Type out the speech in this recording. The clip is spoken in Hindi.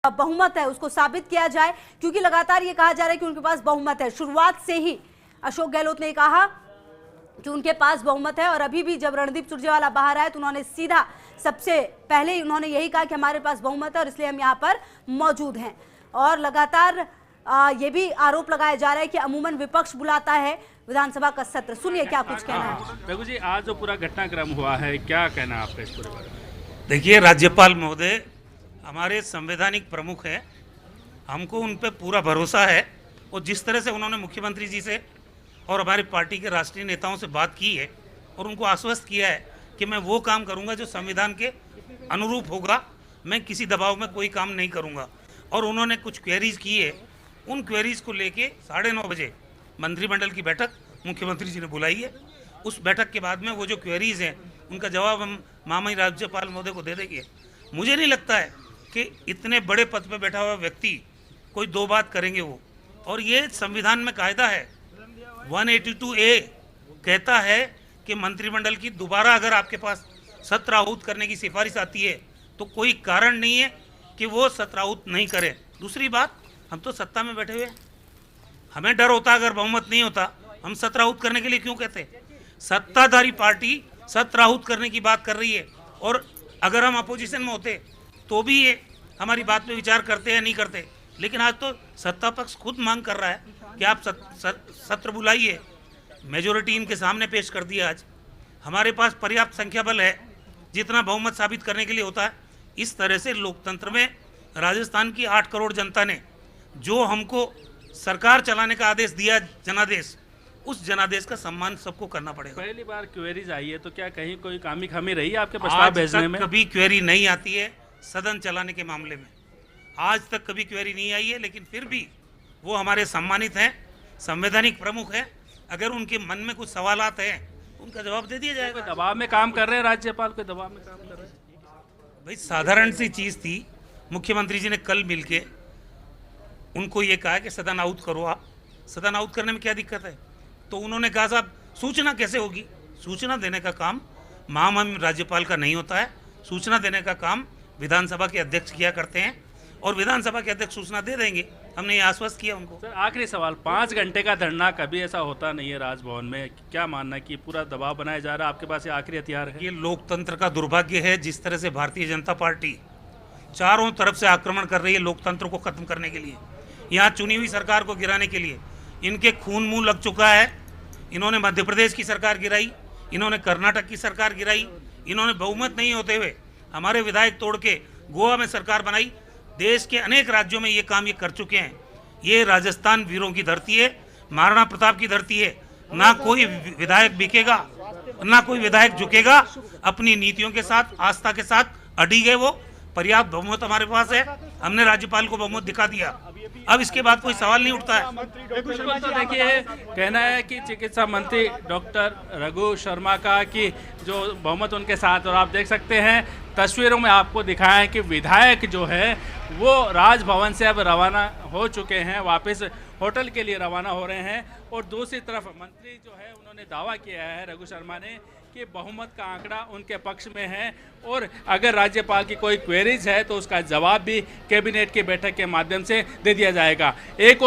बहुमत है उसको साबित किया जाए, क्योंकि लगातार ये कहा जा रहा है कि उनके पास बहुमत है। शुरुआत से ही अशोक गहलोत ने कहा कि उनके पास बहुमत है और अभी भी जब रणदीप सुरजेवाला बाहर आए तो उन्होंने सीधा सबसे पहले उन्होंने यही कहा कि हमारे पास बहुमत है और इसलिए हम यहाँ पर मौजूद हैं। और लगातार ये भी आरोप लगाया जा रहा है कि अमूमन विपक्ष बुलाता है विधानसभा का सत्र। सुनिए क्या कुछ कहना है। रघु जी, आज जो पूरा घटनाक्रम हुआ है, क्या कहना है आपका इस पूरे बारे में? देखिए, राज्यपाल महोदय हमारे संवैधानिक प्रमुख हैं, हमको उन पर पूरा भरोसा है और जिस तरह से उन्होंने मुख्यमंत्री जी से और हमारी पार्टी के राष्ट्रीय नेताओं से बात की है और उनको आश्वस्त किया है कि मैं वो काम करूंगा जो संविधान के अनुरूप होगा, मैं किसी दबाव में कोई काम नहीं करूंगा। और उन्होंने कुछ क्वेरीज की है, उन क्वेरीज को लेके 9:30 बजे मंत्रिमंडल की बैठक मुख्यमंत्री जी ने बुलाई है। उस बैठक के बाद में वो जो क्वेरीज हैं उनका जवाब हम माननीय राज्यपाल महोदय को दे देंगे। मुझे नहीं लगता है कि इतने बड़े पद पर बैठा हुआ व्यक्ति कोई दो बात करेंगे वो। और ये संविधान में कायदा है, 182A कहता है कि मंत्रिमंडल की दोबारा अगर आपके पास सत्र आहूत करने की सिफारिश आती है तो कोई कारण नहीं है कि वो सत्र आहूत नहीं करे। दूसरी बात, हम तो सत्ता में बैठे हुए हैं, हमें डर होता अगर बहुमत नहीं होता हम सत्र आहूत करने के लिए क्यों कहते। सत्ताधारी पार्टी सत्र आहूत करने की बात कर रही है और अगर हम अपोजिशन में होते तो भी ये हमारी बात पे विचार करते हैं नहीं करते। लेकिन आज तो सत्ता पक्ष खुद मांग कर रहा है कि आप सत्र बुलाइए। मेजोरिटी इनके सामने पेश कर दिया। आज हमारे पास पर्याप्त संख्या बल है जितना बहुमत साबित करने के लिए होता है। इस तरह से लोकतंत्र में राजस्थान की 8 करोड़ जनता ने जो हमको सरकार चलाने का आदेश दिया, जनादेश, उस जनादेश का सम्मान सबको करना पड़ेगा। पहली बार क्वेरीज आई है तो क्या कहीं कोई कामी खामी रही है आपके प्रस्ताव भेजने में? कभी क्वेरी नहीं आती है सदन चलाने के मामले में, आज तक कभी क्वेरी नहीं आई है। लेकिन फिर भी वो हमारे सम्मानित हैं, संवैधानिक प्रमुख हैं। अगर उनके मन में कुछ सवालात हैं उनका जवाब दे दिया जाएगा। दबाव में काम कर रहे हैं राज्यपाल के दबाव में काम कर रहे हैं? भाई साधारण सी चीज़ थी, मुख्यमंत्री जी ने कल मिलके उनको ये कहा कि सदन आउट करो। आप सदन आउट करने में क्या दिक्कत है? तो उन्होंने कहा साहब सूचना कैसे होगी? सूचना देने का काम महामहिम राज्यपाल का नहीं होता है, सूचना देने का काम विधानसभा के अध्यक्ष किया करते हैं और विधानसभा के अध्यक्ष सूचना दे देंगे। हमने ये आश्वस्त किया उनको। सर, आखिरी सवाल, 5 घंटे का धरना कभी ऐसा होता नहीं है राजभवन में, क्या मानना है कि पूरा दबाव बनाया जा रहा है? आपके पास ये आखिरी हथियार है? ये लोकतंत्र का दुर्भाग्य है, जिस तरह से भारतीय जनता पार्टी चारों तरफ से आक्रमण कर रही है लोकतंत्र को खत्म करने के लिए, यहाँ चुनी हुई सरकार को गिराने के लिए। इनके खून मुंह लग चुका है। इन्होंने मध्य प्रदेश की सरकार गिराई, इन्होंने कर्नाटक की सरकार गिराई, इन्होंने बहुमत नहीं होते हुए हमारे विधायक तोड़ के गोवा में सरकार बनाई। देश के अनेक राज्यों में ये काम ये कर चुके हैं। ये राजस्थान वीरों की धरती है, महाराणा प्रताप की धरती है। ना कोई विधायक बिकेगा, ना कोई विधायक झुकेगा। अपनी नीतियों के साथ, आस्था के साथ अड़ी गए वो। पर्याप्त बहुमत हमारे पास है, हमने राज्यपाल को बहुमत दिखा दिया। अब इसके बाद कोई सवाल नहीं उठता है। तो देखिए, कहना है कि चिकित्सा मंत्री डॉक्टर रघु शर्मा का कि जो बहुमत उनके साथ, और आप देख सकते हैं तस्वीरों में आपको दिखाया है कि विधायक जो है वो राजभवन से अब रवाना हो चुके हैं, वापस होटल के लिए रवाना हो रहे हैं। और दूसरी तरफ मंत्री जो है उन्होंने दावा किया है, रघु शर्मा ने, कि बहुमत का आंकड़ा उनके पक्ष में है और अगर राज्यपाल की कोई क्वेरीज है तो उसका जवाब भी कैबिनेट की बैठक के माध्यम से दे दिया जाएगा। एक